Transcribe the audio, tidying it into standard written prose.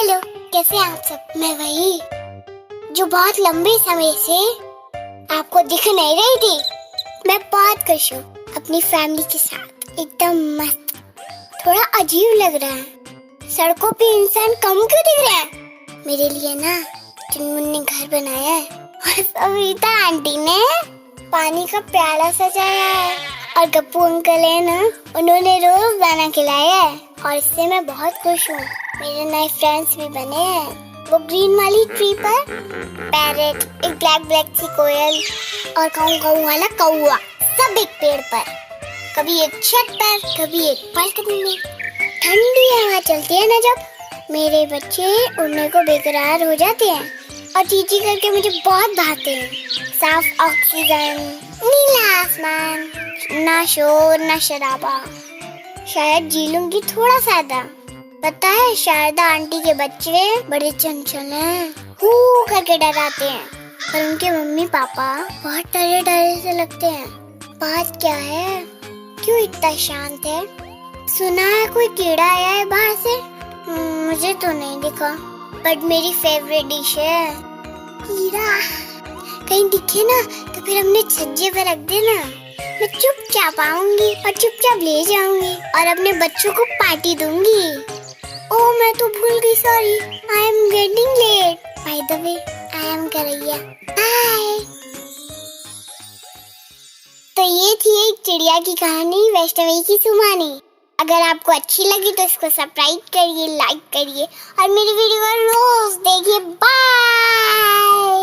Hello, कैसे हैं आप सब? मैं वही जो बहुत लंबे समय से आपको दिख नहीं रही थी। मैं बहुत खुश हूँ अपनी फैमिली के साथ, एकदम मस्त। थोड़ा अजीब लग रहा है, सड़कों पे इंसान कम क्यों दिख रहे हैं? मेरे लिए ना चुनमुन ने घर बनाया है और सविता आंटी ने पानी का प्याला सजाया है और गप्पू अंकल है ना, उन्होंने रोज दाना खिलाया है और इससे मैं बहुत खुश हूँ। मेरे नए फ्रेंड्स भी बने हैं। वो ग्रीन वाली ट्री पर पैरेट, एक ब्लैक सी कोयल और काऊ वाला कौवा, सब एक पेड़ पर, कभी एक छत पर, कभी एक बालकनी में। ठंडी हवा चलती है ना जब, मेरे बच्चे उड़ने को बेकरार हो जाते हैं और चींची करके मुझे बहुत भाते हैं। साफ ऑक्सीजन, नीला आसमान, ना शोर ना शराबा। शायद जी लूंगी थोड़ा सादा। पता है, शारदा आंटी के बच्चे बड़े चंचल हैं, हू करके डराते हैं, पर उनके मम्मी पापा बहुत डरे से लगते हैं। बात क्या है, क्यों इतना शांत है? सुना है कोई कीड़ा आया है बाहर से? मुझे तो नहीं दिखा, बट मेरी फेवरेट डिश है कीड़ा। कहीं दिखे ना तो फिर हमने छज्जे पे रख देना, मैं चुपचाप आऊंगी और चुपचाप ले जाऊंगी और अपने बच्चों को पार्टी दूंगी। ओह, मैं तो भूल गई, sorry, I am getting late. By the way, I am करैया। बाय। तो ये थी एक चिड़िया की कहानी, वैष्णवी की सुमानी। अगर आपको अच्छी लगी तो इसको सब्सक्राइब करिए, लाइक करिए और मेरी वीडियो को रोज देखिए। बाय।